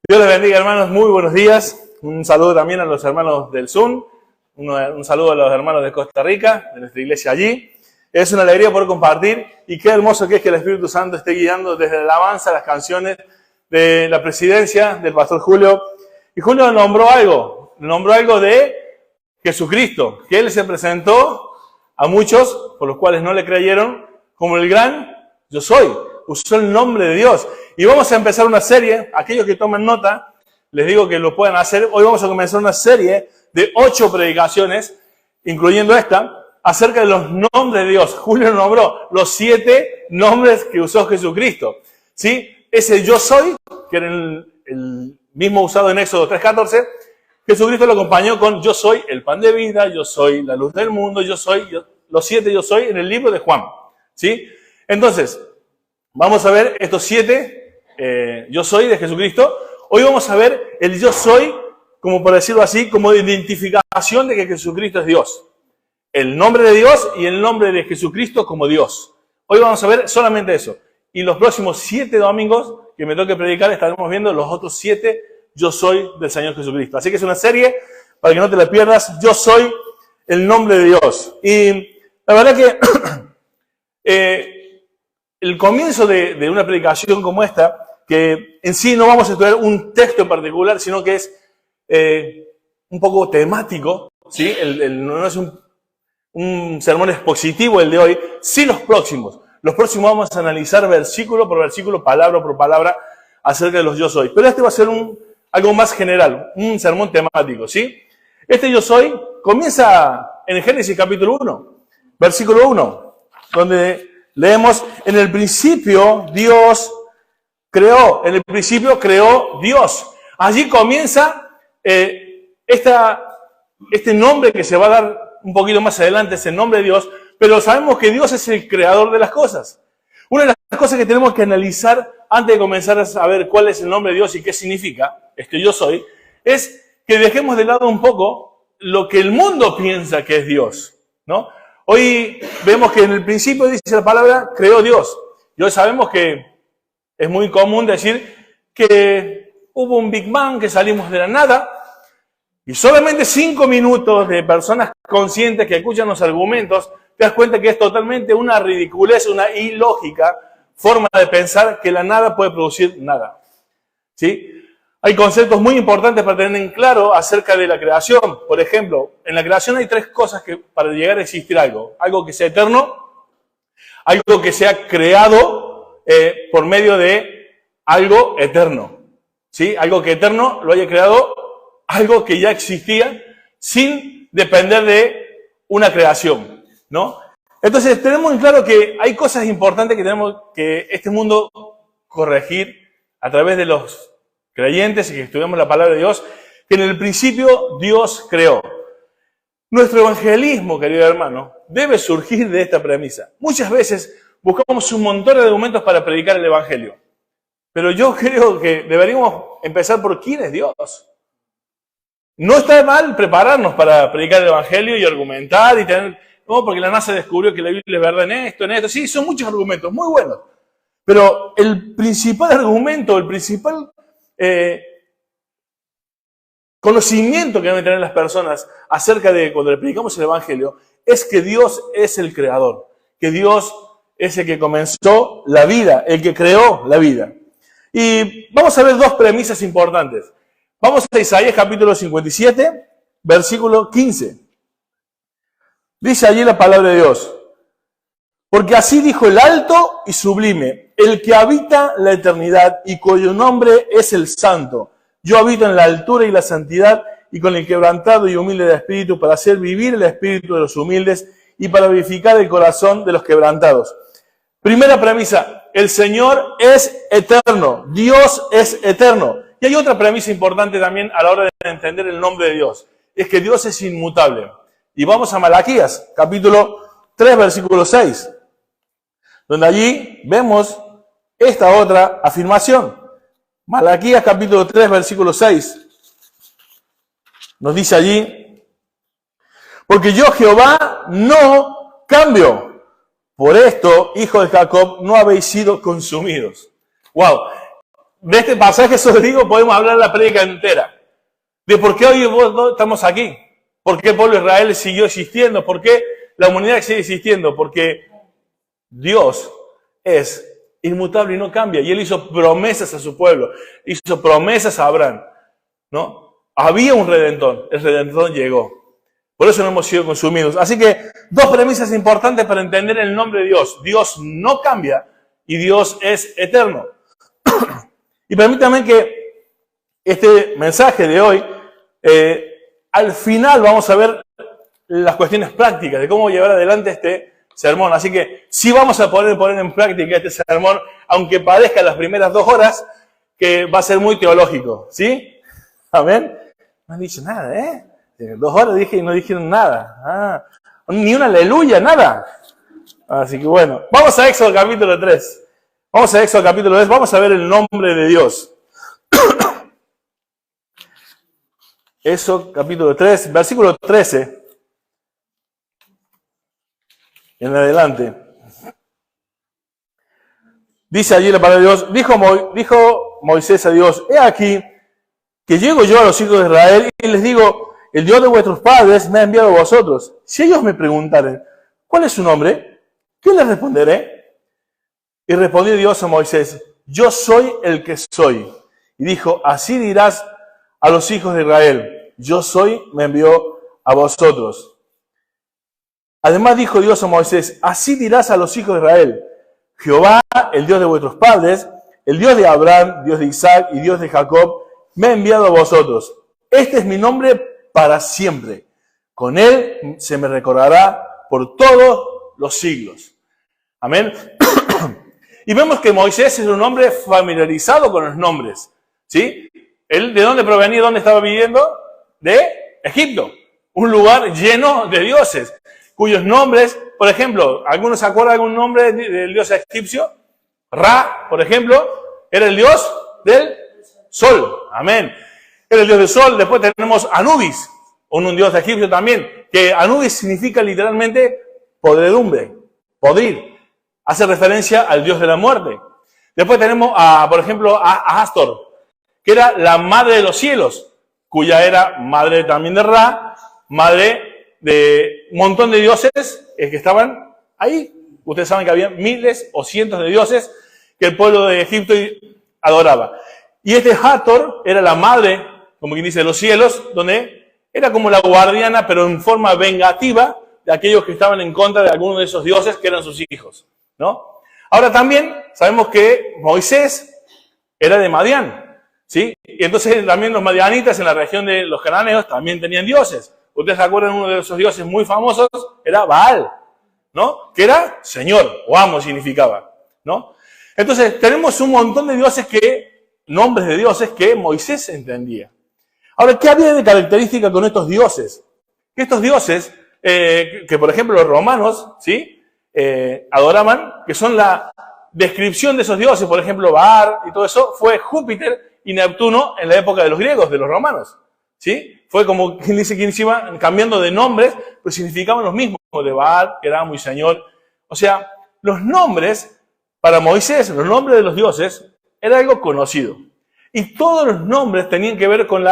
Dios les bendiga, hermanos, muy buenos días. Un saludo también a los hermanos del Zoom, un saludo a los hermanos de Costa Rica, de nuestra iglesia allí. Es una alegría poder compartir y qué hermoso que es que el Espíritu Santo esté guiando desde la alabanza, las canciones de la presidencia del pastor Julio. Y Julio nombró algo de Jesucristo, que Él se presentó a muchos, por los cuales no le creyeron, como el gran yo soy. Usó el nombre de Dios. Y vamos a empezar una serie, aquellos que tomen nota, les digo que lo puedan hacer. Hoy vamos a comenzar una serie de 8 predicaciones, incluyendo esta, acerca de los nombres de Dios. Julio nombró los 7 nombres que usó Jesucristo. ¿Sí? Ese yo soy, que era el mismo usado en Éxodo 3:14, Jesucristo lo acompañó con yo soy el pan de vida, yo soy la luz del mundo, los 7 yo soy en el libro de Juan. ¿Sí? Entonces, vamos a ver estos 7 yo soy de Jesucristo. Hoy vamos a ver el yo soy, como por decirlo así, como identificación de que Jesucristo es Dios. El nombre de Dios y el nombre de Jesucristo como Dios. Hoy vamos a ver solamente eso. Y los próximos 7 domingos que me toque predicar estaremos viendo los otros 7 yo soy del Señor Jesucristo. Así que es una serie para que no te la pierdas. Yo soy el nombre de Dios. Y la verdad que el comienzo de una predicación como esta, que en sí no vamos a estudiar un texto en particular, sino que es un poco temático, ¿sí? No es un sermón expositivo el de hoy, sí los próximos. Los próximos vamos a analizar versículo por versículo, palabra por palabra, acerca de los yo soy. Pero este va a ser algo más general, un sermón temático, ¿sí? Este yo soy comienza en Génesis capítulo 1, versículo 1, donde leemos, en el principio Dios creó, en el principio creó Dios. Allí comienza este nombre que se va a dar un poquito más adelante, es el nombre de Dios, pero sabemos que Dios es el creador de las cosas. Una de las cosas que tenemos que analizar antes de comenzar a saber cuál es el nombre de Dios y qué significa este yo soy, es que dejemos de lado un poco lo que el mundo piensa que es Dios, ¿no? Hoy vemos que en el principio dice la palabra, creó Dios. Y hoy sabemos que es muy común decir que hubo un Big Bang, que salimos de la nada, y solamente 5 minutos de personas conscientes que escuchan los argumentos, te das cuenta que es totalmente una ridiculez, una ilógica forma de pensar que la nada puede producir nada. ¿Sí? Hay conceptos muy importantes para tener en claro acerca de la creación. Por ejemplo, en la creación hay 3 cosas que para llegar a existir algo. Algo que sea eterno, algo que sea creado por medio de algo eterno. ¿Sí? Algo que eterno lo haya creado, algo que ya existía sin depender de una creación, ¿no? Entonces tenemos en claro que hay cosas importantes que tenemos que este mundo corregir a través de los creyentes y que estudiamos la palabra de Dios, que en el principio Dios creó. Nuestro evangelismo, querido hermano, debe surgir de esta premisa. Muchas veces buscamos un montón de argumentos para predicar el evangelio, pero yo creo que deberíamos empezar por quién es Dios. No está mal prepararnos para predicar el evangelio y argumentar y tener, no, porque la NASA descubrió que la Biblia es verdad en esto. Sí, son muchos argumentos, muy buenos. Pero el principal argumento, el principal conocimiento que deben tener las personas acerca de cuando le predicamos el evangelio es que Dios es el creador, que Dios es el que comenzó la vida, el que creó la vida. Y vamos a ver 2 premisas importantes. Vamos a Isaías capítulo 57, versículo 15. Dice allí la palabra de Dios: porque así dijo el alto y sublime, el que habita la eternidad y cuyo nombre es el Santo. Yo habito en la altura y la santidad y con el quebrantado y humilde de espíritu, para hacer vivir el espíritu de los humildes y para vivificar el corazón de los quebrantados. Primera premisa, el Señor es eterno, Dios es eterno. Y hay otra premisa importante también a la hora de entender el nombre de Dios, es que Dios es inmutable. Y vamos a Malaquías, capítulo 3, versículo 6, donde allí vemos esta otra afirmación. Malaquías, capítulo 3, versículo 6, nos dice allí: porque yo, Jehová, no cambio. Por esto, hijos de Jacob, no habéis sido consumidos. ¡Wow! de este pasaje, eso digo, podemos hablar la prédica entera. De por qué hoy estamos aquí. ¿Por qué el pueblo de Israel siguió existiendo? ¿Por qué la humanidad sigue existiendo? Porque Dios es inmutable y no cambia. Y Él hizo promesas a su pueblo. Hizo promesas a Abraham, ¿no? Había un Redentor. El Redentor llegó. Por eso no hemos sido consumidos. Así que dos premisas importantes para entender el nombre de Dios. Dios no cambia y Dios es eterno. Y permítanme que este mensaje de hoy, al final vamos a ver las cuestiones prácticas de cómo llevar adelante este sermón. Así que sí vamos a poder poner en práctica este sermón, aunque parezca las primeras 2 horas, que va a ser muy teológico. ¿Sí? Amén. No han dicho nada, ¿eh? 2 horas dije y no dijeron nada. Ni una aleluya, nada. Así que bueno, vamos a Éxodo capítulo 3. Vamos a Éxodo capítulo 3, vamos a ver el nombre de Dios. Éxodo capítulo 3, versículo 13. En adelante. Dice allí la palabra de Dios, dijo Moisés a Dios, he aquí que llego yo a los hijos de Israel y les digo, el Dios de vuestros padres me ha enviado a vosotros. Si ellos me preguntaren, ¿cuál es su nombre? ¿Qué les responderé? Y respondió Dios a Moisés, yo soy el que soy. Y dijo, así dirás a los hijos de Israel, yo soy, me envió a vosotros. Además dijo Dios a Moisés, así dirás a los hijos de Israel, Jehová, el Dios de vuestros padres, el Dios de Abraham, Dios de Isaac y Dios de Jacob, me ha enviado a vosotros. Este es mi nombre para siempre. Con él se me recordará por todos los siglos. Amén. Y vemos que Moisés es un hombre familiarizado con los nombres. ¿Sí? ¿Él de dónde provenía? ¿Dónde estaba viviendo? De Egipto. Un lugar lleno de dioses, cuyos nombres, por ejemplo, ¿algunos se acuerdan de algún nombre del dios egipcio? Ra, por ejemplo, era el dios del sol. Amén. Era el dios del sol. Después tenemos Anubis, un dios egipcio también, que Anubis significa literalmente podredumbre, podrir. Hace referencia al dios de la muerte. Después tenemos, por ejemplo, a Astor, que era la madre de los cielos, cuya era madre también de Ra, madre de un montón de dioses que estaban ahí. Ustedes saben que había miles o cientos de dioses que el pueblo de Egipto adoraba. Y este Hathor era la madre, como quien dice, de los cielos, donde era como la guardiana, pero en forma vengativa, de aquellos que estaban en contra de algunos de esos dioses que eran sus hijos, ¿no? Ahora también sabemos que Moisés era de Madián, ¿sí? Y entonces también los madianitas en la región de los cananeos también tenían dioses. Ustedes se acuerdan, uno de esos dioses muy famosos era Baal, ¿no? Que era Señor, o amo significaba, ¿no? Entonces tenemos un montón de dioses nombres de dioses que Moisés entendía. Ahora, ¿qué había de característica con estos dioses? Que estos dioses, que por ejemplo los romanos, ¿sí? Adoraban, que son la descripción de esos dioses, por ejemplo, Baal y todo eso, fue Júpiter y Neptuno en la época de los griegos, de los romanos, ¿sí? Fue como quien dice que iban cambiando de nombres, pero significaban los mismos, de Baal, que era muy señor. O sea, los nombres, para Moisés, los nombres de los dioses, era algo conocido. Y todos los nombres tenían que ver con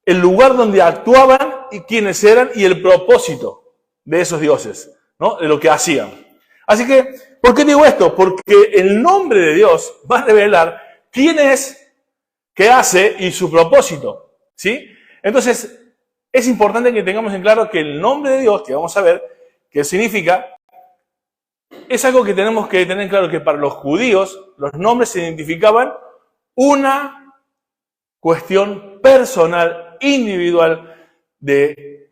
el lugar donde actuaban y quiénes eran y el propósito de esos dioses, ¿no? De lo que hacían. Así que, ¿por qué digo esto? Porque el nombre de Dios va a revelar quién es, qué hace y su propósito, ¿sí? Entonces, es importante que tengamos en claro que el nombre de Dios, que vamos a ver qué significa, es algo que tenemos que tener claro, que para los judíos los nombres se identificaban una cuestión personal, individual, de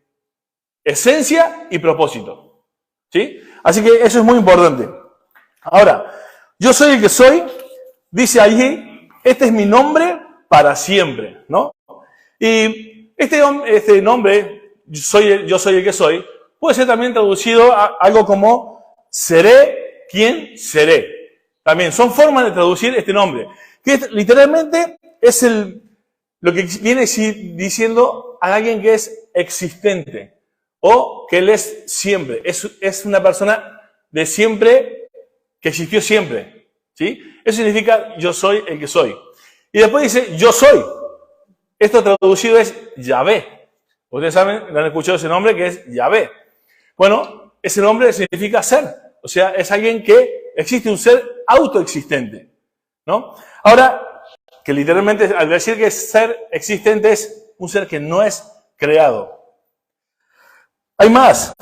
esencia y propósito, ¿sí? Así que eso es muy importante. Ahora, yo soy el que soy, dice allí, este es mi nombre para siempre, ¿no? Y este nombre, yo soy el que soy, puede ser también traducido a algo como seré quien seré. También son formas de traducir este nombre, que literalmente es lo que viene diciendo a alguien que es existente o que él es siempre. Es una persona de siempre, que existió siempre, ¿sí? Eso significa yo soy el que soy. Y después dice, yo soy. Esto traducido es Yahvé. Ustedes saben, han escuchado ese nombre que es Yahvé. Bueno, ese nombre significa ser. O sea, es alguien que existe, un ser autoexistente, ¿no? Ahora, que literalmente al decir que es ser existente es un ser que no es creado. Hay más.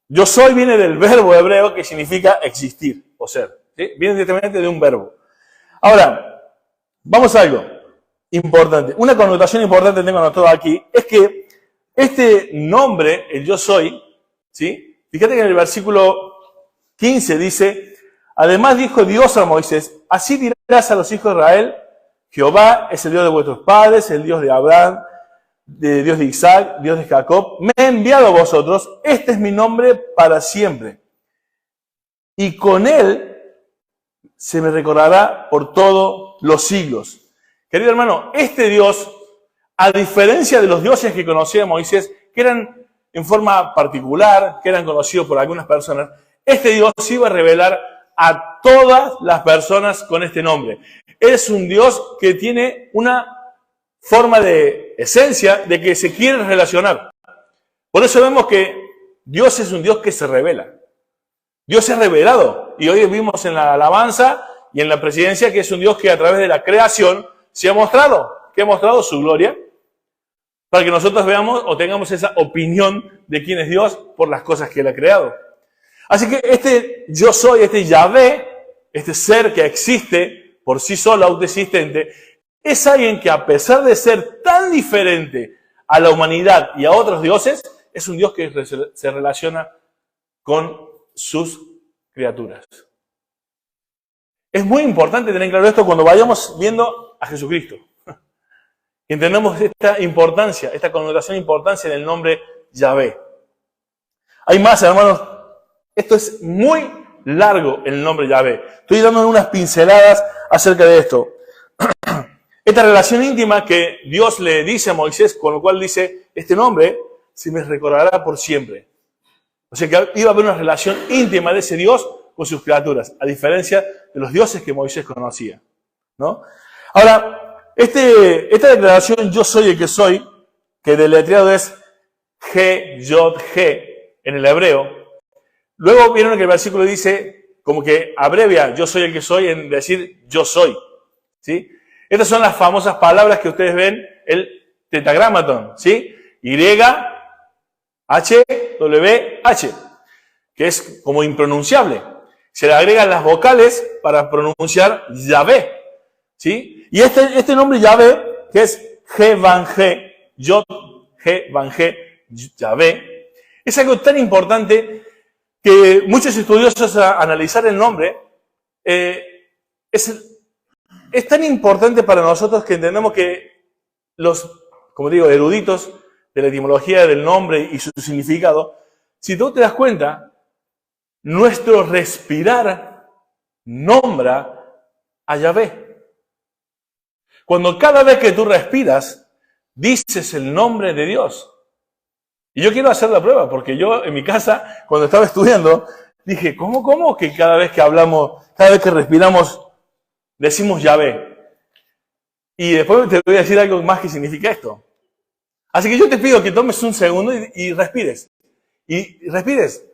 Yo soy viene del verbo hebreo que significa existir o ser. ¿Sí? Viene directamente de un verbo. Ahora, vamos a algo importante. Una connotación importante que tengo anotado aquí es que este nombre, el yo soy, ¿sí? Fíjate que en el versículo 15 dice, además dijo Dios a Moisés, así dirás a los hijos de Israel, Jehová es el Dios de vuestros padres, el Dios de Abraham, Dios de Isaac, Dios de Jacob, me ha enviado a vosotros, este es mi nombre para siempre. Y con él se me recordará por todos los siglos. Querido hermano, este Dios, a diferencia de los dioses que conocía Moisés, que eran en forma particular, que eran conocidos por algunas personas, este Dios iba a revelar a todas las personas con este nombre. Es un Dios que tiene una forma de esencia de que se quiere relacionar. Por eso vemos que Dios es un Dios que se revela. Dios es revelado. Y hoy vimos en la alabanza y en la presidencia que es un Dios que a través de la creación se ha mostrado, que ha mostrado su gloria, para que nosotros veamos o tengamos esa opinión de quién es Dios por las cosas que Él ha creado. Así que este yo soy, este Yahvé, este ser que existe por sí solo, autoexistente, es alguien que a pesar de ser tan diferente a la humanidad y a otros dioses, es un Dios que se relaciona con sus criaturas. Es muy importante tener claro esto cuando vayamos viendo a Jesucristo. Entendemos esta importancia, esta connotación de importancia del nombre Yahvé. Hay más, hermanos. Esto es muy largo, el nombre Yahvé. Estoy dando unas pinceladas acerca de esto. Esta relación íntima que Dios le dice a Moisés, con lo cual dice, este nombre se me recordará por siempre. O sea que iba a haber una relación íntima de ese Dios con sus criaturas, a diferencia de los dioses que Moisés conocía, ¿no? Ahora, esta declaración, yo soy el que soy, que deletreado es G-Yod-G en el hebreo. Luego vieron que el versículo dice, como que abrevia, yo soy el que soy, en decir yo soy, ¿sí? Estas son las famosas palabras que ustedes ven, el tetragramatón, ¿sí? Y-H-W-H, que es como impronunciable. Se le agregan las vocales para pronunciar Yahvé, ¿sí? Y este nombre Yahvé, que es G-Van-G, Yod-G-Van-G, Yahvé, es algo tan importante que muchos estudiosos a analizar el nombre, es tan importante para nosotros que entendemos que los, como digo, eruditos de la etimología del nombre y su significado, si tú te das cuenta, nuestro respirar nombra a Yahvé. Cuando cada vez que tú respiras, dices el nombre de Dios. Y yo quiero hacer la prueba, porque yo en mi casa, cuando estaba estudiando, dije, ¿cómo que cada vez que hablamos, cada vez que respiramos, decimos Yahvé? Y después te voy a decir algo más que significa esto. Así que yo te pido que tomes un segundo y respires. Y respires.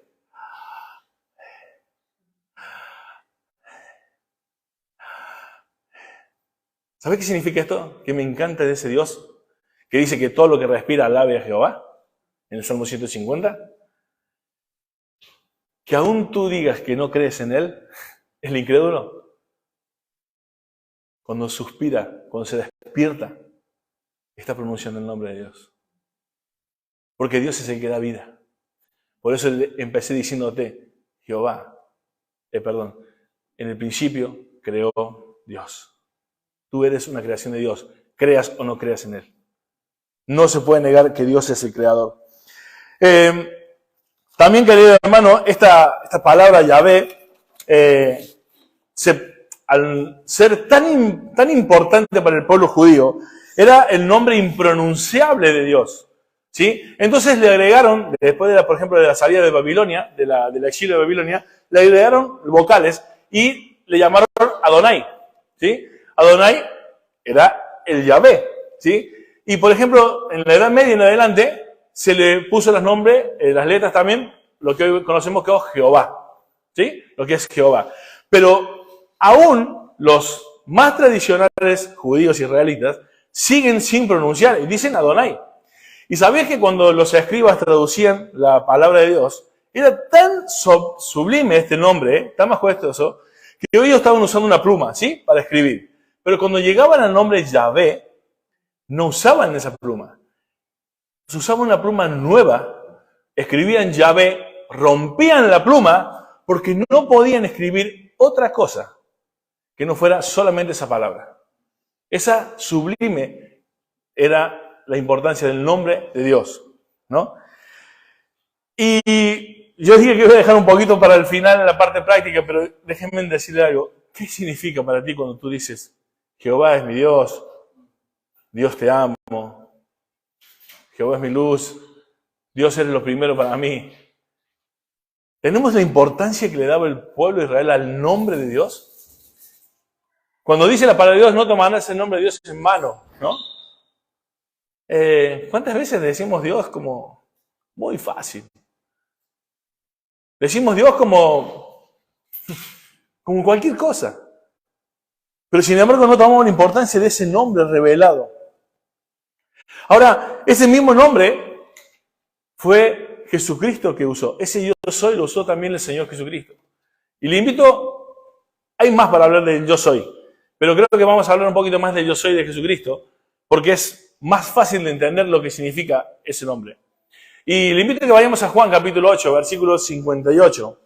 ¿Sabes qué significa esto? Que me encanta de ese Dios que dice que todo lo que respira alabe a Jehová, en el Salmo 150. Que aún tú digas que no crees en Él, el incrédulo, cuando suspira, cuando se despierta, está pronunciando el nombre de Dios. Porque Dios es el que da vida. Por eso empecé diciéndote, Jehová, en el principio creó Dios. Tú eres una creación de Dios, creas o no creas en Él. No se puede negar que Dios es el creador. También, querido hermano, esta palabra Yahvé, al ser tan importante para el pueblo judío, era el nombre impronunciable de Dios, ¿sí? Entonces le agregaron, después por ejemplo, de la salida de Babilonia, del exilio de Babilonia, le agregaron vocales y le llamaron Adonai, ¿sí? Adonai era el Yahvé, ¿sí? Y por ejemplo, en la Edad Media en adelante, se le puso los nombres, las letras también, lo que hoy conocemos como Jehová, ¿sí? Lo que es Jehová. Pero aún los más tradicionales judíos israelitas siguen sin pronunciar y dicen Adonai. Y sabés que cuando los escribas traducían la palabra de Dios, era tan sublime este nombre, tan majestuoso, que ellos estaban usando una pluma, ¿sí? Para escribir. Pero cuando llegaban al nombre Yahvé, no usaban esa pluma. Usaban una pluma nueva, escribían Yahvé, rompían la pluma, porque no podían escribir otra cosa que no fuera solamente esa palabra. Esa sublime era la importancia del nombre de Dios, ¿no? Y yo dije que voy a dejar un poquito para el final en la parte práctica, pero déjenme decirle algo. ¿Qué significa para ti cuando tú dices, Jehová es mi Dios, Dios te amo, Jehová es mi luz, Dios es lo primero para mí? ¿Tenemos la importancia que le daba el pueblo de Israel al nombre de Dios? Cuando dice la palabra de Dios, no tomarás el nombre de Dios en vano, ¿no? ¿Cuántas veces decimos Dios como muy fácil? Decimos Dios como cualquier cosa. Pero sin embargo no tomamos la importancia de ese nombre revelado. Ahora, ese mismo nombre fue Jesucristo que usó. Ese yo soy lo usó también el Señor Jesucristo. Y le invito, hay más para hablar del yo soy, pero creo que vamos a hablar un poquito más del yo soy de Jesucristo, porque es más fácil de entender lo que significa ese nombre. Y le invito a que vayamos a Juan capítulo 8, versículo 58.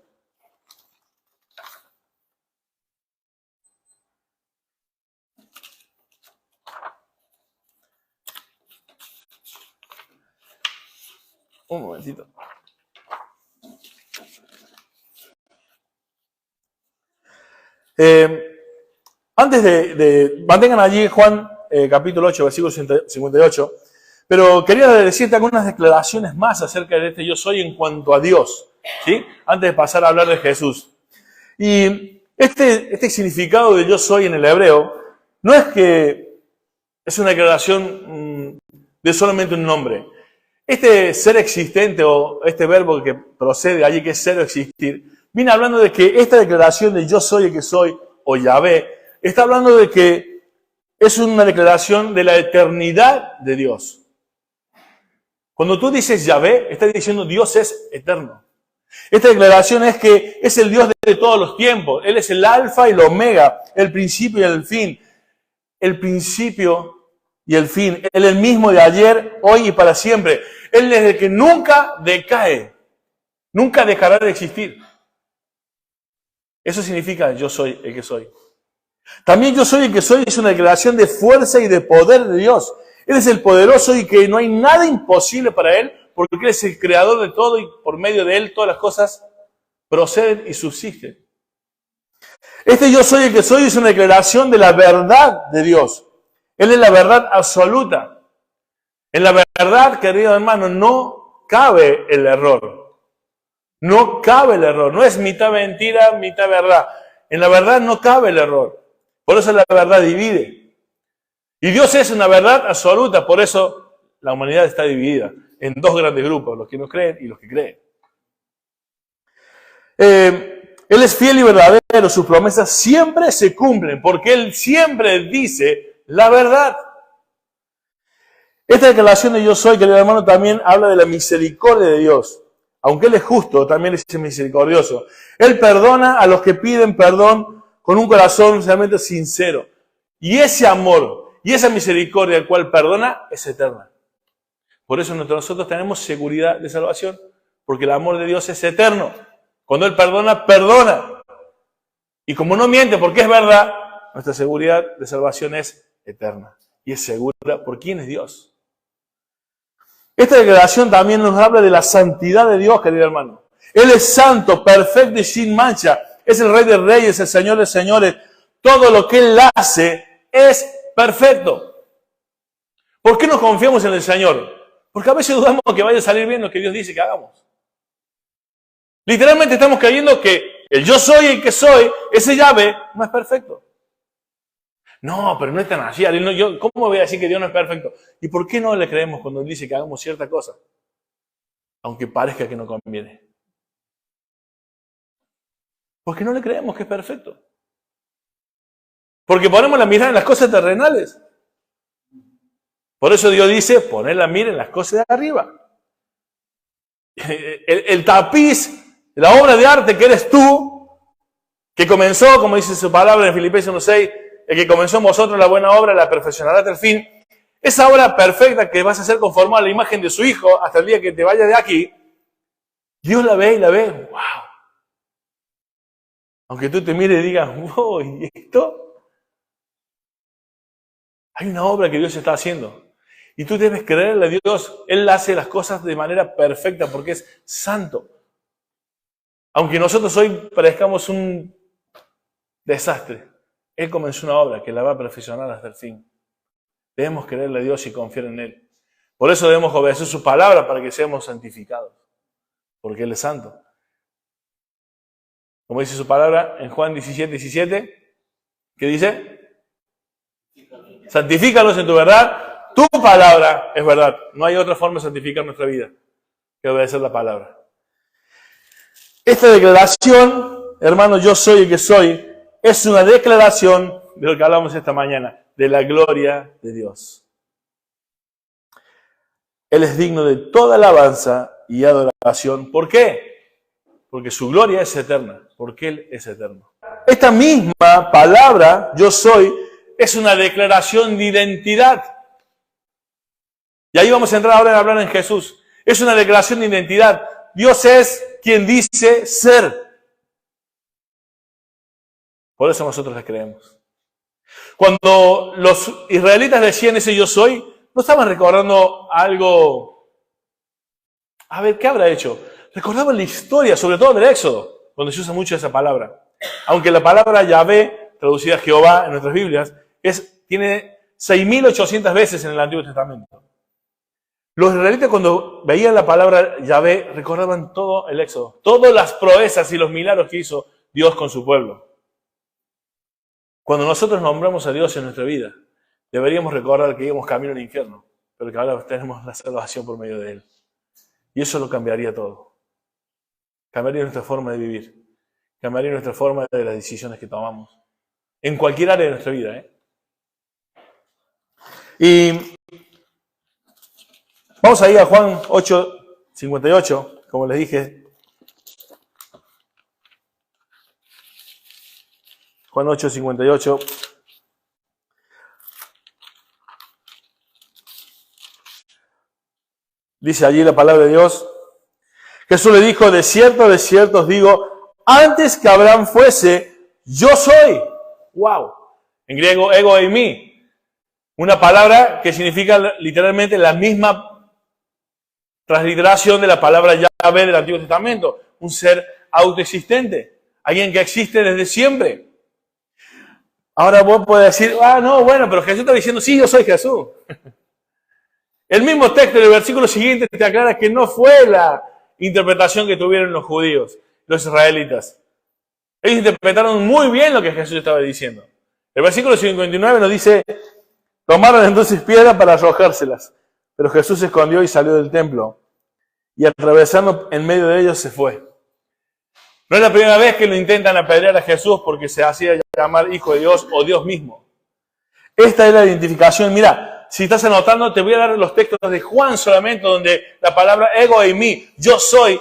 Un momentito. Antes mantengan allí Juan capítulo 8, versículo 58, pero quería decirte algunas declaraciones más acerca de este yo soy en cuanto a Dios, ¿sí? Antes de pasar a hablar de Jesús. Y este significado de yo soy en el hebreo no es que es una declaración de solamente un nombre. Este ser existente o este verbo que procede allí, que es ser o existir, viene hablando de que esta declaración de yo soy el que soy o Yahvé, está hablando de que es una declaración de la eternidad de Dios. Cuando tú dices Yahvé, estás diciendo Dios es eterno. Esta declaración es que es el Dios de todos los tiempos. Él es el alfa y el omega, el principio y el fin. El principio y el fin. Él es el mismo de ayer, hoy y para siempre. Él es el que nunca decae. Nunca dejará de existir. Eso significa yo soy el que soy. También yo soy el que soy es una declaración de fuerza y de poder de Dios. Él es el poderoso y que no hay nada imposible para Él, porque Él es el creador de todo y por medio de Él todas las cosas proceden y subsisten. Este yo soy el que soy es una declaración de la verdad de Dios. Él es la verdad absoluta. En la verdad, querido hermano, no cabe el error. No cabe el error. No es mitad mentira, mitad verdad. En la verdad no cabe el error. Por eso la verdad divide. Y Dios es una verdad absoluta. Por eso la humanidad está dividida en dos grandes grupos, los que no creen y los que creen. Él es fiel y verdadero. Sus promesas siempre se cumplen porque Él siempre dice la verdad. Esta declaración de yo soy, querido hermano, también habla de la misericordia de Dios. Aunque Él es justo, también es misericordioso. Él perdona a los que piden perdón con un corazón realmente sincero. Y ese amor y esa misericordia al cual perdona es eterna. Por eso nosotros tenemos seguridad de salvación, porque el amor de Dios es eterno. Cuando Él perdona, perdona. Y como no miente, porque es verdad, nuestra seguridad de salvación es eterna. Y es segura por quién es Dios. Esta declaración también nos habla de la santidad de Dios, querido hermano. Él es santo, perfecto y sin mancha. Es el Rey de Reyes, el Señor de Señores. Todo lo que Él hace es perfecto. ¿Por qué nos confiamos en el Señor? Porque a veces dudamos que vaya a salir bien lo que Dios dice que hagamos. Literalmente estamos creyendo que el yo soy el que soy, ese llave, no es perfecto. No, pero no es tan así. ¿Cómo voy a decir que Dios no es perfecto? ¿Y por qué no le creemos cuando Él dice que hagamos cierta cosa? Aunque parezca que no conviene. Porque no le creemos que es perfecto. Porque ponemos la mirada en las cosas terrenales. Por eso Dios dice, poner la mira en las cosas de arriba. El tapiz, la obra de arte que eres tú, que comenzó, como dice su palabra en Filipenses 1:6, el que comenzó en vosotros la buena obra, la perfeccionará hasta el fin. Esa obra perfecta que vas a hacer conforme a la imagen de su Hijo hasta el día que te vayas de aquí, Dios la ve y la ve, wow. Aunque tú te mires y digas, wow, ¿y esto? Hay una obra que Dios está haciendo. Y tú debes creerle a Dios. Él hace las cosas de manera perfecta porque es santo. Aunque nosotros hoy parezcamos un desastre, Él comenzó una obra que la va a perfeccionar hasta el fin. Debemos creerle a Dios y confiar en Él. Por eso debemos obedecer su palabra para que seamos santificados. Porque Él es santo. Como dice su palabra en Juan 17:17, ¿qué dice? Santifícalos en tu verdad. Tu palabra es verdad. No hay otra forma de santificar nuestra vida que obedecer la palabra. Esta declaración, hermano, yo soy el que soy, es una declaración de lo que hablamos esta mañana, de la gloria de Dios. Él es digno de toda alabanza y adoración. ¿Por qué? Porque su gloria es eterna, porque Él es eterno. Esta misma palabra, yo soy, es una declaración de identidad. Y ahí vamos a entrar ahora a hablar en Jesús. Es una declaración de identidad. Dios es quien dice ser. Por eso nosotros le creemos. Cuando los israelitas decían ese yo soy, no estaban recordando algo. A ver, ¿qué habrá hecho? Recordaban la historia, sobre todo del Éxodo, donde se usa mucho esa palabra. Aunque la palabra Yahvé, traducida Jehová en nuestras Biblias, tiene 6.800 veces en el Antiguo Testamento. Los israelitas cuando veían la palabra Yahvé recordaban todo el Éxodo, todas las proezas y los milagros que hizo Dios con su pueblo. Cuando nosotros nombramos a Dios en nuestra vida, deberíamos recordar que íbamos camino al infierno, pero que ahora tenemos la salvación por medio de Él. Y eso lo cambiaría todo. Cambiaría nuestra forma de vivir, cambiaría nuestra forma de las decisiones que tomamos, en cualquier área de nuestra vida. Y vamos a ir a Juan 8:58, como les dije. Juan 8:58. Dice allí la palabra de Dios. Jesús le dijo, de cierto os digo, antes que Abraham fuese, yo soy. ¡Wow! En griego, ego eimi. Una palabra que significa literalmente la misma transliteración de la palabra Yahvé del Antiguo Testamento. Un ser autoexistente. Alguien que existe desde siempre. Ahora vos podés decir, no, bueno, pero Jesús está diciendo, sí, yo soy Jesús. El mismo texto del versículo siguiente te aclara que no fue la interpretación que tuvieron los judíos, los israelitas. Ellos interpretaron muy bien lo que Jesús estaba diciendo. El versículo 59 nos dice, tomaron entonces piedra para arrojárselas, pero Jesús se escondió y salió del templo, y atravesando en medio de ellos se fue. No es la primera vez que lo intentan apedrear a Jesús porque se hacía llamar Hijo de Dios o Dios mismo. Esta es la identificación. Mira, si estás anotando, te voy a dar los textos de Juan solamente, donde la palabra ego eimi, yo soy,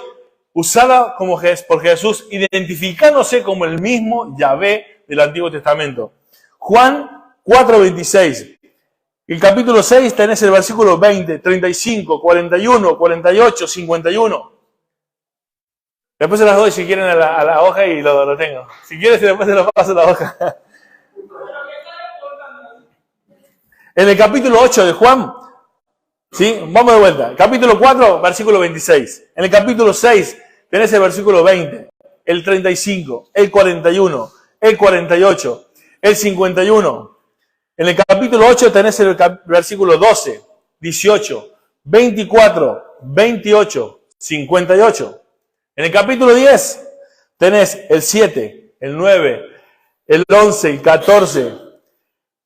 usada por Jesús, identificándose como el mismo Yahvé del Antiguo Testamento. Juan 4:26. El capítulo 6 tenés el versículo 20, 35, 41, 48, 51. Después se las doy si quieren a la hoja y lo tengo. Si quieres, después se lo paso a la hoja. En el capítulo 8 de Juan, ¿sí? Vamos de vuelta. Capítulo 4, versículo 26. En el capítulo 6 tenés el versículo 20, el 35, el 41, el 48, el 51. En el capítulo 8 tenés el versículo 12, 18, 24, 28, 58. En el capítulo 10 tenés el 7, el 9, el 11, el 14,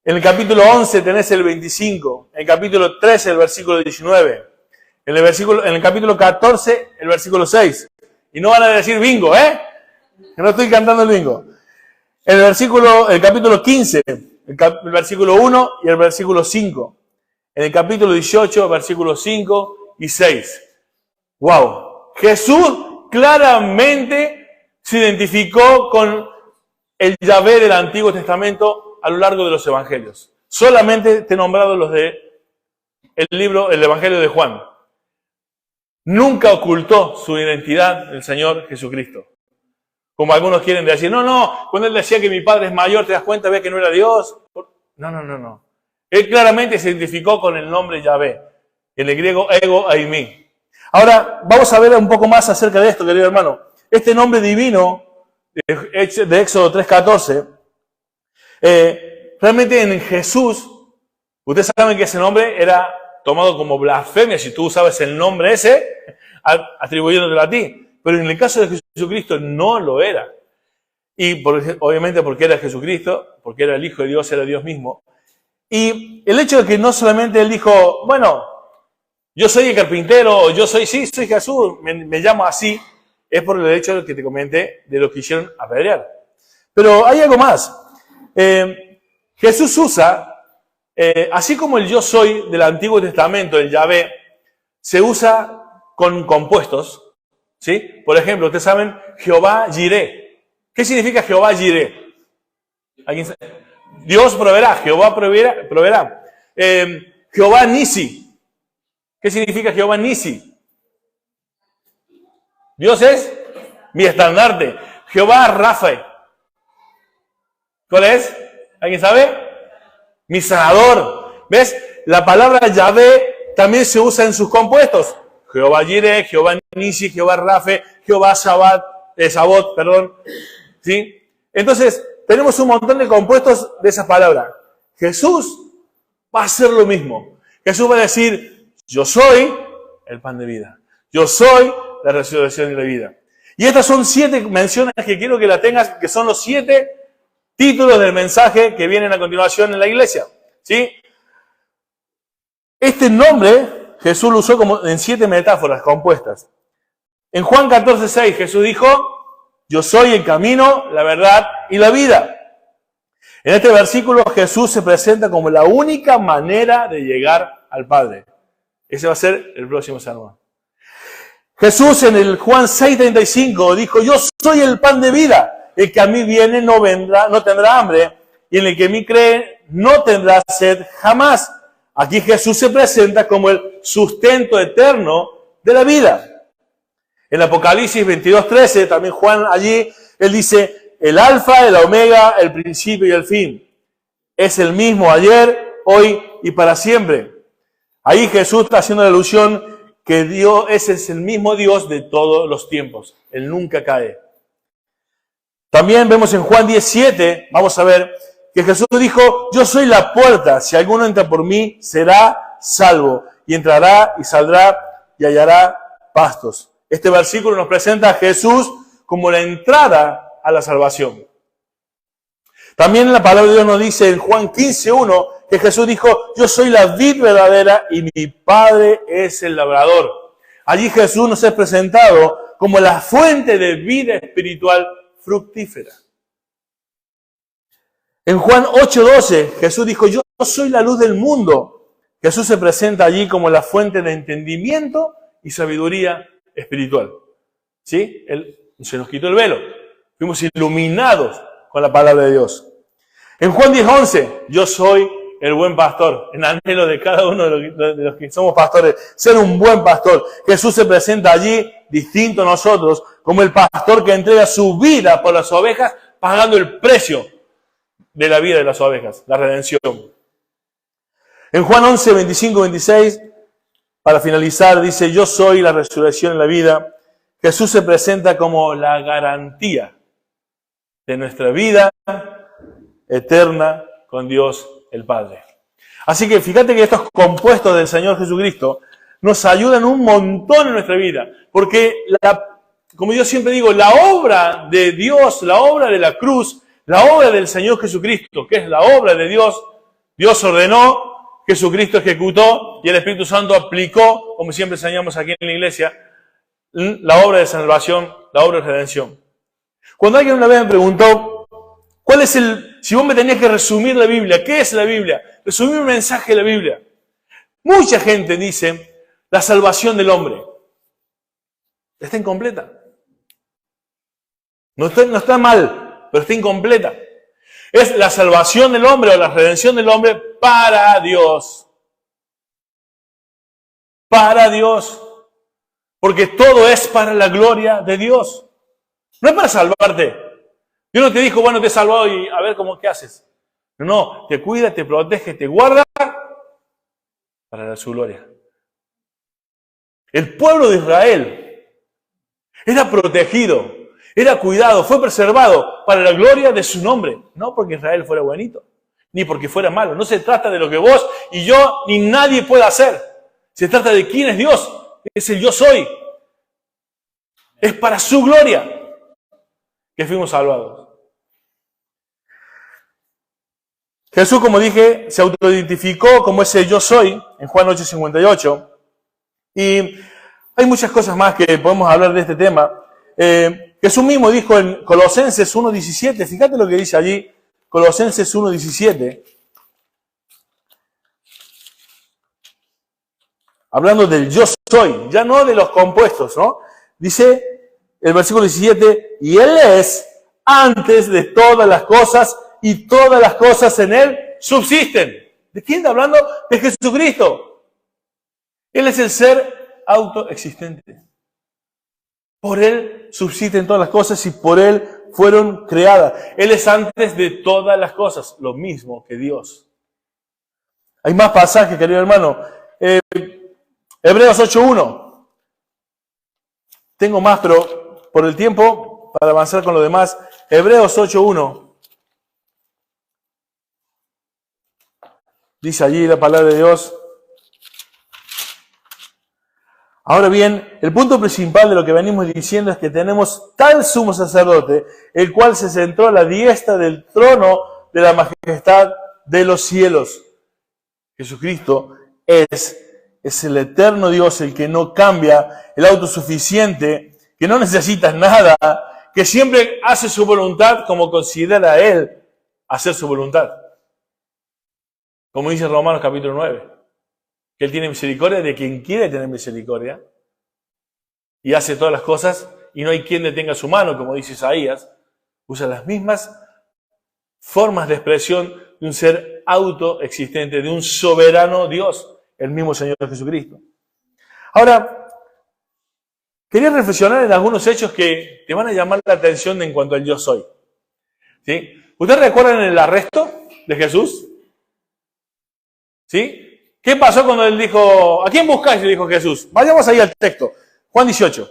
En el capítulo 11 tenés el 25. En el capítulo 13 el versículo 19. En el capítulo 14 el versículo 6. Y no van a decir bingo, ¿eh? Que no estoy cantando el bingo. En el capítulo 15, el versículo 1 y el versículo 5. En el capítulo 18, versículos 5 y 6. ¡Wow! Jesús claramente se identificó con el Yahvé del Antiguo Testamento a lo largo de los evangelios. Solamente te he nombrado los de el Evangelio de Juan. Nunca ocultó su identidad el Señor Jesucristo. Como algunos quieren decir, no, cuando él decía que mi Padre es mayor, ¿te das cuenta? ¿Ves que no era Dios? No. Él claramente se identificó con el nombre Yahvé. En el griego, ego eimi. Ahora, vamos a ver un poco más acerca de esto, querido hermano. Este nombre divino de Éxodo 3:14, realmente en Jesús, ustedes saben que ese nombre era tomado como blasfemia si tú usabas el nombre ese, atribuyéndotelo a ti. Pero en el caso de Jesucristo no lo era. Y obviamente porque era Jesucristo, porque era el Hijo de Dios, era Dios mismo. Y el hecho de que no solamente él dijo, bueno, yo soy el carpintero, o yo soy Jesús, me llamo así, es por el hecho de que te comenté de lo que hicieron apedrear. Pero hay algo más. Jesús usa, así como el yo soy del Antiguo Testamento, el Yahvé, se usa con compuestos. ¿Sí? Por ejemplo, ustedes saben Jehová Jireh. ¿Qué significa Jehová Jireh? ¿Alguien sabe? Dios proveerá, Jehová proveerá. Jehová Nisi. ¿Qué significa Jehová Nisi? Dios es mi estandarte. Jehová Rafa. ¿Cuál es? ¿Alguien sabe? Mi sanador. ¿Ves? La palabra Yahvé también se usa en sus compuestos. Jehová Jireh, Jehová Nisi, Jehová Rafe, Jehová Sabot, ¿sí? Entonces, tenemos un montón de compuestos de esas palabras. Jesús va a hacer lo mismo. Jesús va a decir, yo soy el pan de vida. Yo soy la resurrección y la vida. Y estas son 7 menciones que quiero que la tengas, que son los 7 títulos del mensaje que vienen a continuación en la iglesia, ¿sí? Este nombre Jesús lo usó como en 7 metáforas compuestas. En Juan 14:6 Jesús dijo, yo soy el camino, la verdad y la vida. En este versículo Jesús se presenta como la única manera de llegar al Padre. Ese va a ser el próximo sermón. Jesús en el Juan 6:35 dijo, yo soy el pan de vida. El que a mí viene no tendrá hambre, y en el que a mí cree no tendrá sed jamás. Aquí Jesús se presenta como el sustento eterno de la vida. En Apocalipsis 22:13, también Juan allí, él dice, el alfa, el omega, el principio y el fin. Es el mismo ayer, hoy y para siempre. Ahí Jesús está haciendo la alusión que Dios, ese es el mismo Dios de todos los tiempos. Él nunca cae. También vemos en Juan 10:7, vamos a ver, que Jesús dijo, yo soy la puerta, si alguno entra por mí, será salvo, y entrará y saldrá y hallará pastos. Este versículo nos presenta a Jesús como la entrada a la salvación. También la palabra de Dios nos dice en Juan 15:1 que Jesús dijo, yo soy la vid verdadera y mi Padre es el labrador. Allí Jesús nos es presentado como la fuente de vida espiritual fructífera. En Juan 8:12, Jesús dijo, yo soy la luz del mundo. Jesús se presenta allí como la fuente de entendimiento y sabiduría espiritual. ¿Sí? Se nos quitó el velo. Fuimos iluminados con la palabra de Dios. En Juan 10:11, yo soy el buen pastor. En anhelo de cada uno de los que somos pastores, ser un buen pastor. Jesús se presenta allí, distinto a nosotros, como el pastor que entrega su vida por las ovejas, pagando el precio de la vida de las ovejas, la redención. En Juan 11, 25, 26, para finalizar, dice, yo soy la resurrección y la vida. Jesús se presenta como la garantía de nuestra vida eterna con Dios el Padre. Así que fíjate que estos compuestos del Señor Jesucristo nos ayudan un montón en nuestra vida, porque como yo siempre digo, la obra de Dios, la obra de la cruz, la obra del Señor Jesucristo, que es la obra de Dios, Dios ordenó, Jesucristo ejecutó y el Espíritu Santo aplicó, como siempre enseñamos aquí en la iglesia, la obra de salvación, la obra de redención. Cuando alguien una vez me preguntó, si vos me tenías que resumir la Biblia, ¿qué es la Biblia? Resumir un mensaje de la Biblia. Mucha gente dice, la salvación del hombre. Está incompleta. No está mal, pero está incompleta. Es la salvación del hombre o la redención del hombre para Dios. Para Dios. Porque todo es para la gloria de Dios. No es para salvarte. Dios no te dijo, bueno, te he salvado y a ver qué haces. No, te cuida, te protege, te guarda para su gloria. El pueblo de Israel era protegido, era cuidado, fue preservado para la gloria de su nombre. No porque Israel fuera buenito, ni porque fuera malo. No se trata de lo que vos y yo ni nadie pueda hacer. Se trata de quién es Dios. Es el yo soy. Es para su gloria que fuimos salvados. Jesús, como dije, se autoidentificó como ese yo soy en Juan 8:58. Y hay muchas cosas más que podemos hablar de este tema. Jesús mismo dijo en Colosenses 1:17, fíjate lo que dice allí, Colosenses 1:17, hablando del yo soy, ya no de los compuestos, ¿no? Dice el versículo 17, y Él es antes de todas las cosas, y todas las cosas en Él subsisten. ¿De quién está hablando? De Jesucristo. Él es el ser autoexistente. Por Él subsisten todas las cosas y por Él fueron creadas. Él es antes de todas las cosas, lo mismo que Dios. Hay más pasajes, querido hermano. Hebreos 8:1. Tengo más, pero por el tiempo, para avanzar con lo demás, Hebreos 8:1. Dice allí la palabra de Dios. Ahora bien, el punto principal de lo que venimos diciendo es que tenemos tal sumo sacerdote, el cual se sentó a la diestra del trono de la majestad de los cielos. Jesucristo es el eterno Dios, el que no cambia, el autosuficiente, que no necesita nada, que siempre hace su voluntad como considera Él hacer su voluntad. Como dice Romanos capítulo 9, que Él tiene misericordia de quien quiere tener misericordia y hace todas las cosas y no hay quien detenga su mano, como dice Isaías. Usa las mismas formas de expresión de un ser autoexistente, de un soberano Dios, el mismo Señor Jesucristo. Ahora, quería reflexionar en algunos hechos que te van a llamar la atención en cuanto al yo soy. ¿Sí? ¿Ustedes recuerdan el arresto de Jesús? ¿Sí? ¿Qué pasó cuando Él dijo, ¿a quién buscáis? Le dijo Jesús. Vayamos ahí al texto, Juan 18.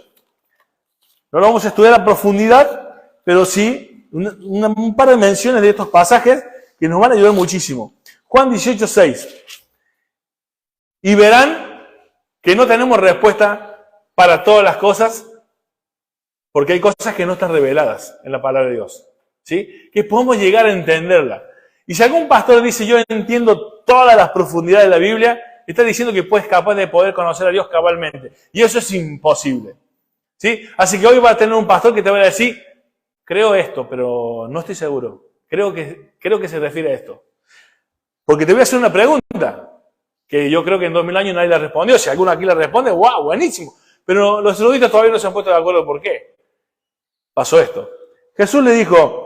No lo vamos a estudiar a profundidad, pero sí un par de menciones de estos pasajes que nos van a ayudar muchísimo. Juan 18:6. Y verán que no tenemos respuesta para todas las cosas, porque hay cosas que no están reveladas en la palabra de Dios. ¿Sí? Que podemos llegar a entenderla. Y si algún pastor dice, yo entiendo todas las profundidades de la Biblia, está diciendo que es capaz de poder conocer a Dios cabalmente. Y eso es imposible. ¿Sí? Así que hoy va a tener un pastor que te va a decir, creo esto, pero no estoy seguro. Creo que se refiere a esto. Porque te voy a hacer una pregunta, que yo creo que en 2000 años nadie la respondió. Si alguno aquí la responde, ¡wow! Buenísimo. Pero los eruditos todavía no se han puesto de acuerdo por qué pasó esto. Jesús le dijo,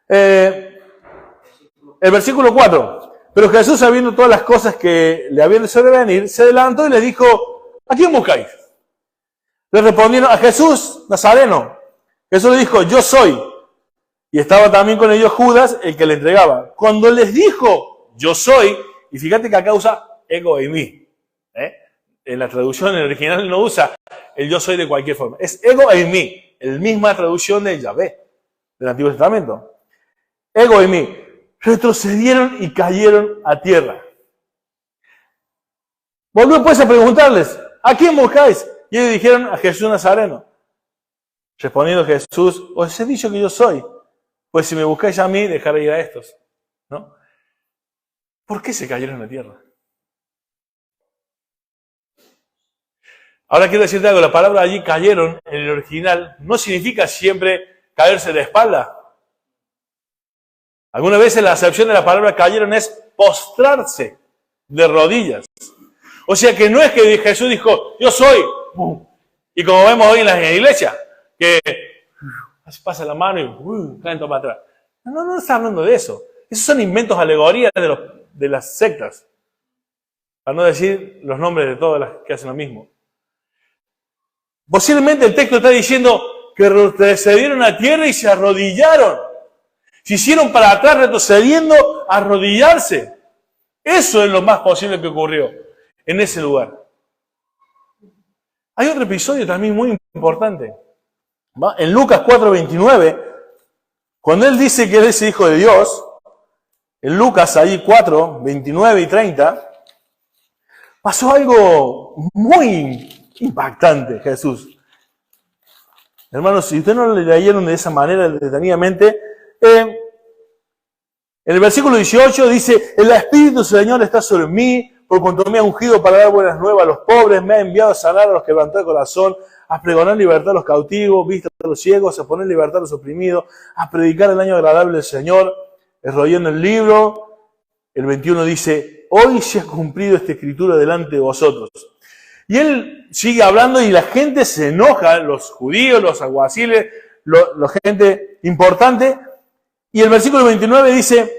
el versículo 4, pero Jesús, sabiendo todas las cosas que le habían de sobrevenir, se adelantó y le dijo, ¿a quién buscáis? Le respondieron, a Jesús Nazareno. Jesús le dijo, yo soy. Y estaba también con ellos Judas, el que le entregaba. Cuando les dijo, yo soy, y fíjate que acá usa ego y mí. En la traducción en el original no usa el yo soy de cualquier forma. Es ego y mí, la misma traducción de Yahvé, del Antiguo Testamento. Ego y mí. Retrocedieron y cayeron a tierra. Volvió pues a preguntarles, ¿a quién buscáis? Y ellos dijeron, a Jesús Nazareno. Respondiendo Jesús, os he dicho que yo soy. Pues si me buscáis a mí, dejaré ir a estos. ¿No? ¿Por qué se cayeron en la tierra? Ahora quiero decirte algo, la palabra allí cayeron, en el original, no significa siempre caerse de espalda. Algunas veces la acepción de la palabra cayeron es postrarse de rodillas. O sea que no es que Jesús dijo, yo soy, y como vemos hoy en la iglesia, que así pasa la mano y caen todo para atrás. No está hablando de eso. Esos son inventos, alegorías de las sectas. Para no decir los nombres de todas las que hacen lo mismo. Posiblemente el texto está diciendo que retrocedieron a tierra y se arrodillaron. Se hicieron para atrás retrocediendo a arrodillarse. Eso es lo más posible que ocurrió en ese lugar. Hay otro episodio también muy importante. En Lucas 4:29, cuando él dice que él es hijo de Dios, en Lucas ahí 4:29 y 30, pasó algo muy impactante, Jesús. Hermanos, si ustedes no lo leyeron de esa manera detenidamente, en el versículo 18 dice, el Espíritu del Señor está sobre mí, por cuanto me ha ungido para dar buenas nuevas a los pobres, me ha enviado a sanar a los quebrantados de corazón, a pregonar libertad a los cautivos, vista a los ciegos, a poner libertad a los oprimidos, a predicar el año agradable del Señor. Leyendo el libro, el 21 dice, hoy se ha cumplido esta escritura delante de vosotros. Y él sigue hablando y la gente se enoja, los judíos, los alguaciles, la gente importante. Y el versículo 29 dice,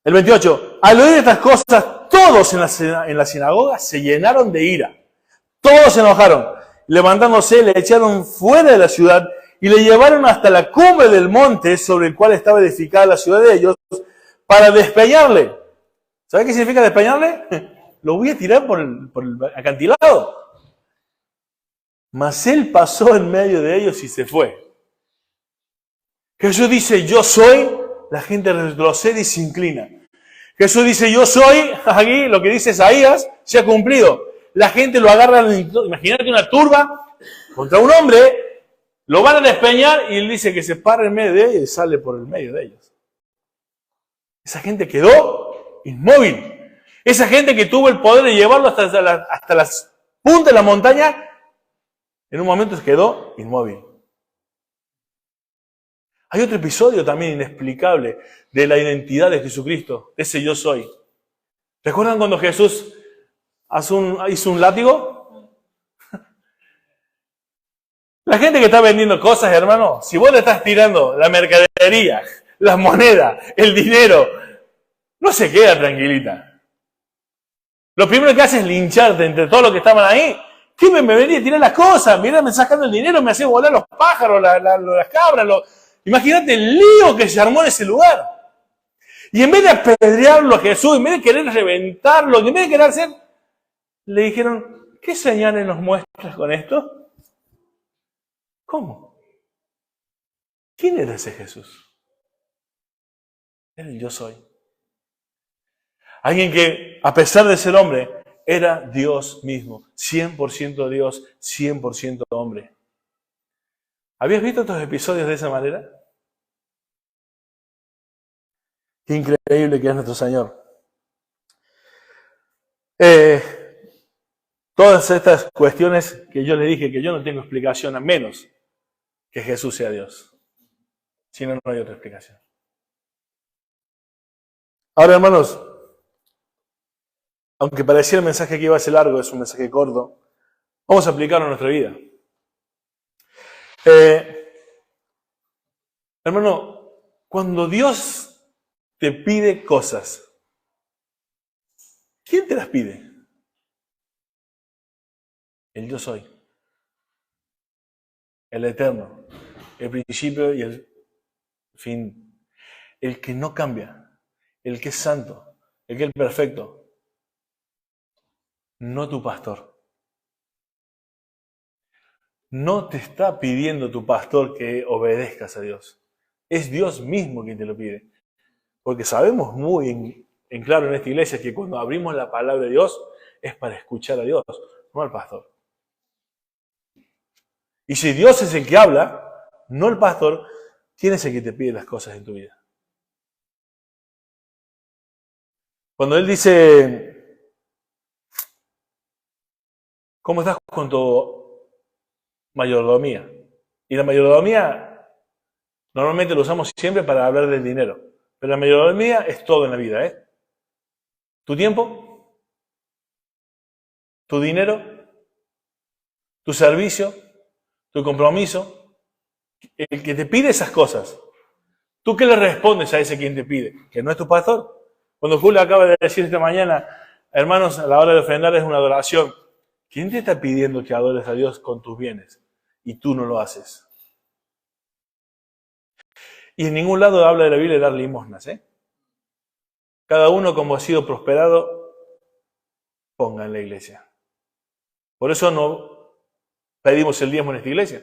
el 28, al oír estas cosas, todos en la sinagoga se llenaron de ira. Todos se enojaron. Levantándose, le echaron fuera de la ciudad y le llevaron hasta la cumbre del monte sobre el cual estaba edificada la ciudad de ellos para despeñarle. ¿Sabe qué significa despeñarle? Lo voy a tirar por el acantilado. Mas él pasó en medio de ellos y se fue. Jesús dice, yo soy, la gente retrocede y se inclina. Jesús dice, yo soy, aquí lo que dice Isaías se ha cumplido. La gente lo agarra, imagínate una turba contra un hombre, lo van a despeñar y él dice que se para en medio de ellos y sale por el medio de ellos. Esa gente quedó inmóvil. Esa gente que tuvo el poder de llevarlo hasta las puntas de la montaña, en un momento se quedó inmóvil. Hay otro episodio también inexplicable de la identidad de Jesucristo, ese yo soy. ¿Recuerdan cuando Jesús hizo un látigo? La gente que está vendiendo cosas, hermano, si vos le estás tirando la mercadería, las monedas, el dinero, no se queda tranquilita. Lo primero que hace es lincharte entre todos los que estaban ahí. ¿Qué me venía a tirar las cosas? Mirá, me sacando el dinero, me hacía volar los pájaros, las cabras. Imagínate el lío que se armó en ese lugar. Y en vez de apedrearlo a Jesús, en vez de querer reventarlo, en vez de querer hacer, le dijeron, ¿qué señales nos muestras con esto? ¿Cómo? ¿Quién era ese Jesús? Era el yo soy. Alguien que, a pesar de ser hombre, era Dios mismo. 100% Dios, 100% hombre. ¿Habías visto estos episodios de esa manera? Qué increíble que es nuestro Señor. Todas estas cuestiones que yo le dije que yo no tengo explicación a menos que Jesús sea Dios. Si no, no hay otra explicación. Ahora, hermanos, aunque pareciera el mensaje que iba a ser largo, es un mensaje corto, vamos a aplicarlo a nuestra vida. Hermano, cuando Dios te pide cosas, ¿quién te las pide? El yo soy. El eterno. El principio y el fin. El que no cambia. El que es santo. El que es perfecto. No tu pastor. No te está pidiendo tu pastor que obedezcas a Dios. Es Dios mismo quien te lo pide. Porque sabemos muy en claro en esta iglesia que cuando abrimos la palabra de Dios es para escuchar a Dios, no al pastor. Y si Dios es el que habla, no el pastor, ¿quién es el que te pide las cosas en tu vida? Cuando Él dice, ¿cómo estás con tu mayordomía? Y la mayordomía normalmente lo usamos siempre para hablar del dinero. Pero la mayordomía es todo en la vida, ¿eh? Tu tiempo, tu dinero, tu servicio, tu compromiso. El que te pide esas cosas, ¿tú qué le respondes a ese quien te pide? ¿Que no es tu pastor? Cuando Julio acaba de decir esta mañana, hermanos, a la hora de ofrendar es una adoración. ¿Quién te está pidiendo que adores a Dios con tus bienes? Y tú no lo haces. Y en ningún lado habla de la Biblia de dar limosnas, ¿eh? Cada uno como ha sido prosperado, ponga en la iglesia. Por eso no pedimos el diezmo en esta iglesia,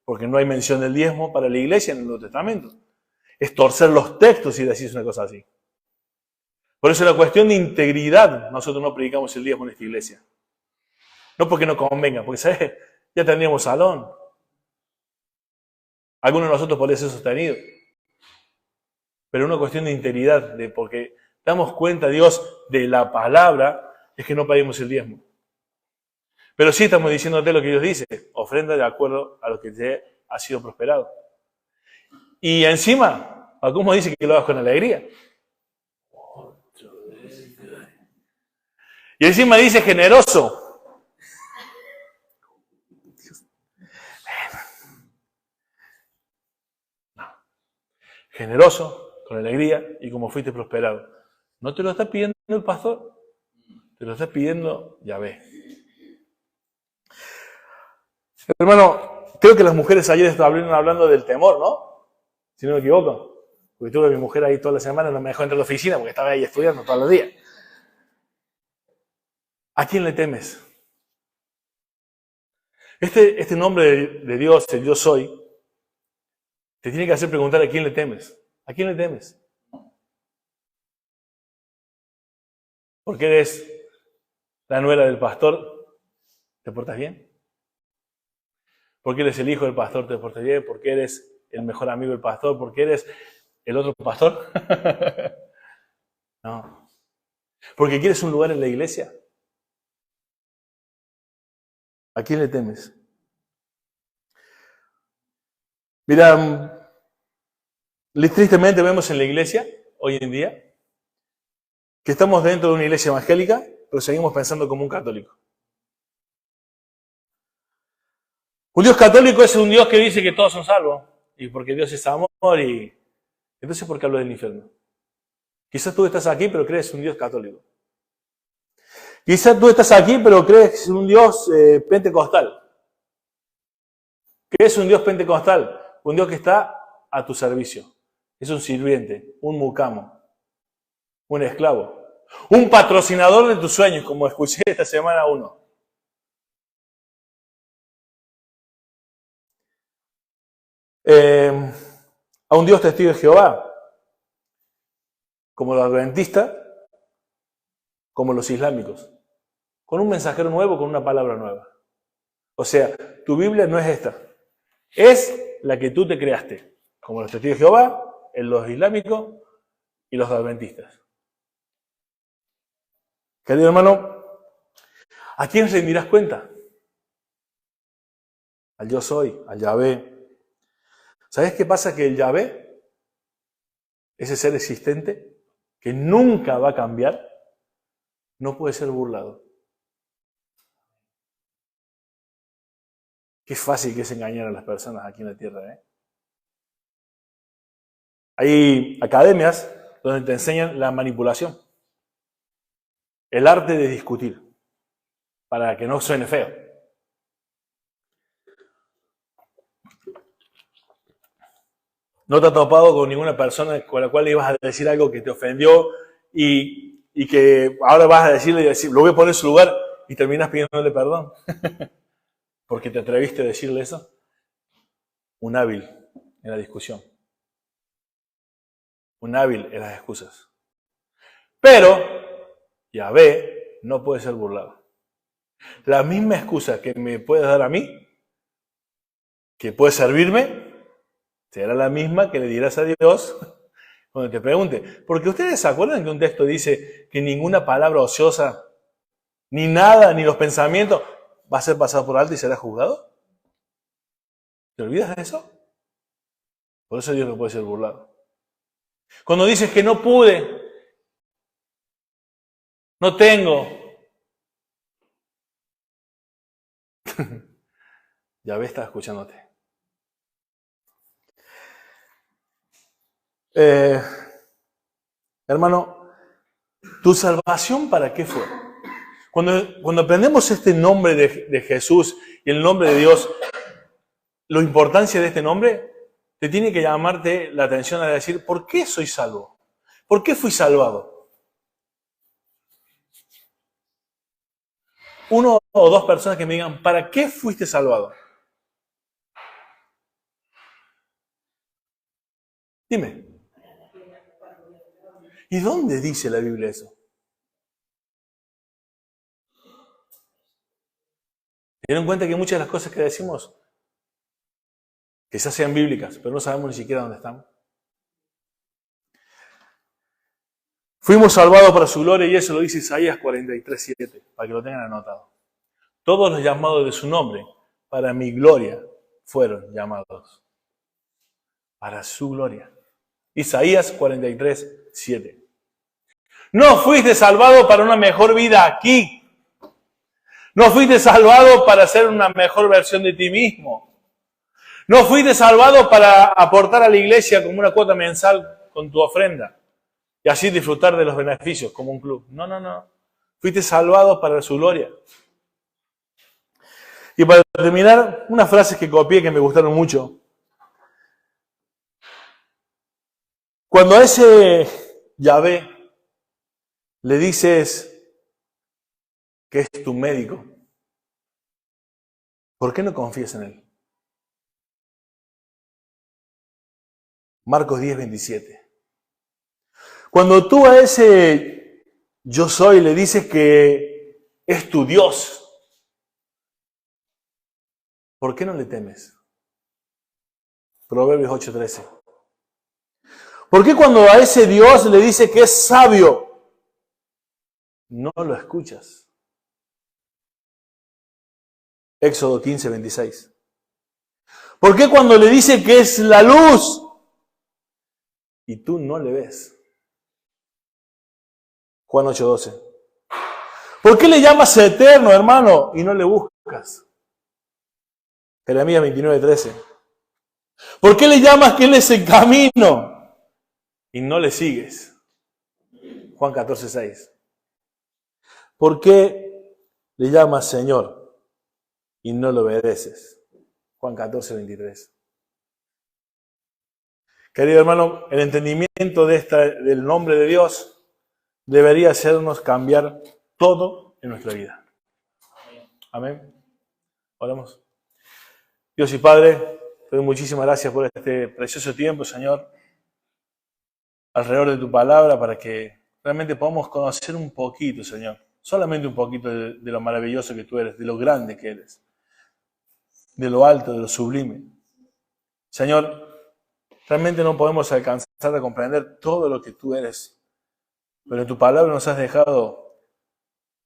porque no hay mención del diezmo para la iglesia en el Nuevo Testamento. Es torcer los textos y decir una cosa así. Por eso la cuestión de integridad, nosotros no predicamos el diezmo en esta iglesia. No porque no convenga, porque ¿sabes? Ya tendríamos salón. Algunos de nosotros podría ser sostenido. Pero una cuestión de integridad, de porque damos cuenta, Dios, de la palabra, es que no pedimos el diezmo. Pero sí estamos diciéndote lo que Dios dice, ofrenda de acuerdo a lo que te ha sido prosperado. Y encima, ¿cómo dice que lo hagas con alegría? Y encima dice generoso. Generoso, con alegría y como fuiste prosperado. No te lo está pidiendo el pastor, te lo está pidiendo Yahvé. Hermano, creo que las mujeres ayer estaban hablando del temor, ¿no? Si no me equivoco. Porque tuve a mi mujer ahí toda la semana, no me dejó entrar a la oficina porque estaba ahí estudiando todos los días. ¿A quién le temes? Este nombre de Dios, el yo soy, te tiene que hacer preguntar a quién le temes. ¿A quién le temes? Porque eres la nuera del pastor, ¿te portas bien? Porque eres el hijo del pastor, ¿te portas bien? Porque eres el mejor amigo del pastor, porque eres el otro pastor. No. Porque quieres un lugar en la iglesia. ¿A quién le temes? Mira, tristemente vemos en la iglesia, hoy en día, que estamos dentro de una iglesia evangélica, pero seguimos pensando como un católico. Un Dios católico es un Dios que dice que todos son salvos, y porque Dios es amor, y entonces ¿por qué hablo del infierno? Quizás tú estás aquí, pero crees un Dios católico. Quizás tú estás aquí, pero crees un Dios pentecostal. ¿Qué es un Dios pentecostal? Un Dios que está a tu servicio. Es un sirviente, un mucamo, un esclavo, un patrocinador de tus sueños, como escuché esta semana uno. A un Dios testigo de Jehová, como los adventistas, como los islámicos, con un mensajero nuevo, con una palabra nueva. O sea, tu Biblia no es esta, es la que tú te creaste, como los testigos de Jehová, los islámicos y los adventistas. Querido hermano, ¿a quién rendirás cuenta? Al yo soy, al Yahvé. ¿Sabes qué pasa? Que el Yahvé, ese ser existente, que nunca va a cambiar, no puede ser burlado. Qué fácil que es engañar a las personas aquí en la tierra, ¿eh? Hay academias donde te enseñan la manipulación, el arte de discutir, para que no suene feo. ¿No te has topado con ninguna persona con la cual le ibas a decir algo que te ofendió y que ahora vas a decirle, lo voy a poner en su lugar y terminas pidiéndole perdón? Porque te atreviste a decirle eso. Un hábil en la discusión. Un hábil en las excusas. Pero Yahvé no puede ser burlado. La misma excusa que me puedes dar a mí, que puede servirme, será la misma que le dirás a Dios Cuando te pregunte, porque ustedes se acuerdan que un texto dice que ninguna palabra ociosa, ni nada, ni los pensamientos, va a ser pasado por alto y será juzgado. ¿Te olvidas de eso? Por eso Dios no puede ser burlado. Cuando dices que no pude, no tengo, Yahvé está escuchándote. Hermano, ¿tu salvación para qué fue? Cuando aprendemos este nombre de Jesús y el nombre de Dios, la importancia de este nombre, te tiene que llamarte la atención a decir, ¿por qué soy salvo? ¿Por qué fui salvado? Uno o dos personas que me digan, ¿para qué fuiste salvado? Dime. ¿Y dónde dice la Biblia eso? ¿Se dieron cuenta que muchas de las cosas que decimos quizás sean bíblicas, pero no sabemos ni siquiera dónde están? Fuimos salvados para su gloria y eso lo dice Isaías 43:7, para que lo tengan anotado. Todos los llamados de su nombre, para mi gloria, fueron llamados. Para su gloria. Isaías 43:7. No fuiste salvado para una mejor vida aquí. No fuiste salvado para ser una mejor versión de ti mismo. No fuiste salvado para aportar a la iglesia como una cuota mensal con tu ofrenda y así disfrutar de los beneficios como un club. No. Fuiste salvado para su gloria. Y para terminar, unas frases que copié que me gustaron mucho. Cuando a ese Yahvé le dices que es tu médico, ¿por qué no confías en él? Marcos 10:27. Cuando tú a ese yo soy le dices que es tu Dios, ¿por qué no le temes? Proverbios 8:13. ¿Por qué cuando a ese Dios le dice que es sabio, no lo escuchas? Éxodo 15:26. ¿Por qué cuando le dice que es la luz y tú no le ves? Juan 8:12. ¿Por qué le llamas eterno, hermano, y no le buscas? Jeremías 29:13. ¿Por qué le llamas que Él es el camino y no le sigues? Juan 14:6. ¿Por qué le llamas Señor y no lo obedeces? Juan 14:23. Querido hermano, el entendimiento del nombre de Dios debería hacernos cambiar todo en nuestra vida. Amén. Oremos. Dios y Padre, te doy muchísimas gracias por este precioso tiempo, Señor, alrededor de tu palabra, para que realmente podamos conocer un poquito, Señor, solamente un poquito de lo maravilloso que tú eres, de lo grande que eres, de lo alto, de lo sublime. Señor, realmente no podemos alcanzar a comprender todo lo que tú eres, pero en tu palabra nos has dejado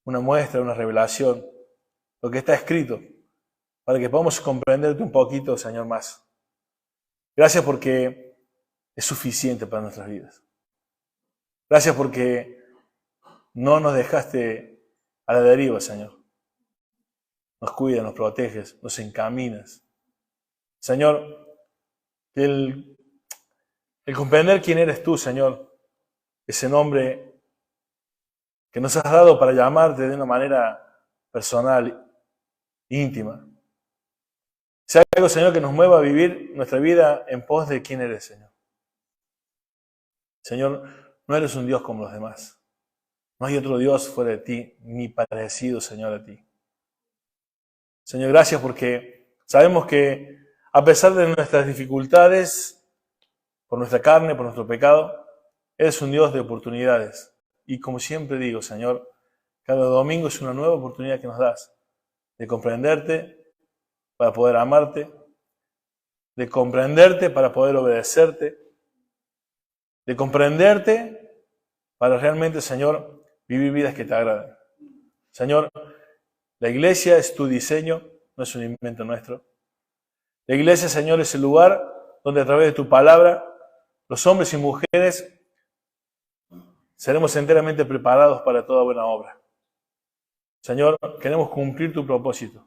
una muestra, una revelación, lo que está escrito, para que podamos comprenderte un poquito, Señor, más. Gracias porque es suficiente para nuestras vidas. Gracias porque no nos dejaste a la deriva, Señor. Nos cuidas, nos proteges, nos encaminas. Señor, el comprender quién eres tú, Señor, ese nombre que nos has dado para llamarte de una manera personal, íntima. Sea algo, Señor, que nos mueva a vivir nuestra vida en pos de quién eres, Señor. Señor, no eres un Dios como los demás. No hay otro Dios fuera de ti, ni parecido, Señor, a ti. Señor, gracias porque sabemos que a pesar de nuestras dificultades, por nuestra carne, por nuestro pecado, eres un Dios de oportunidades. Y como siempre digo, Señor, cada domingo es una nueva oportunidad que nos das de comprenderte para poder amarte, de comprenderte para poder obedecerte, de comprenderte para realmente, Señor, vivir vidas que te agraden. Señor, la iglesia es tu diseño, no es un invento nuestro. La iglesia, Señor, es el lugar donde a través de tu palabra los hombres y mujeres seremos enteramente preparados para toda buena obra. Señor, queremos cumplir tu propósito.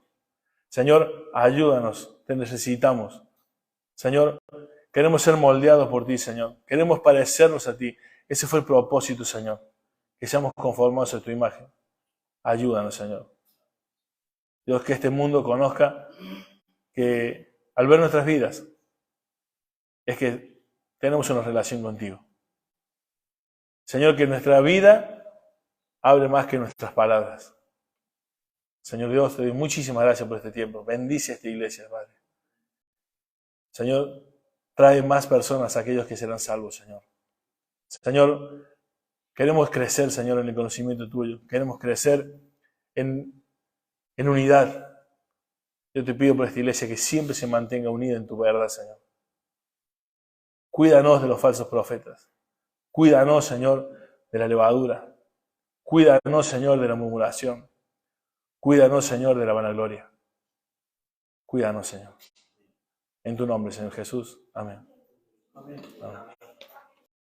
Señor, ayúdanos, te necesitamos. Señor, queremos ser moldeados por ti, Señor. Queremos parecernos a ti. Ese fue el propósito, Señor. Que seamos conformados a tu imagen. Ayúdanos, Señor. Dios, que este mundo conozca que al ver nuestras vidas es que tenemos una relación contigo. Señor, que nuestra vida hable más que nuestras palabras. Señor Dios, te doy muchísimas gracias por este tiempo. Bendice esta iglesia, Padre. Señor, trae más personas a aquellos que serán salvos, Señor. Señor, queremos crecer, Señor, en el conocimiento tuyo. Queremos crecer en unidad. Yo te pido por esta iglesia que siempre se mantenga unida en tu verdad, Señor. Cuídanos de los falsos profetas. Cuídanos, Señor, de la levadura. Cuídanos, Señor, de la murmuración. Cuídanos, Señor, de la vanagloria. Cuídanos, Señor. En tu nombre, Señor Jesús. Amén. Amén.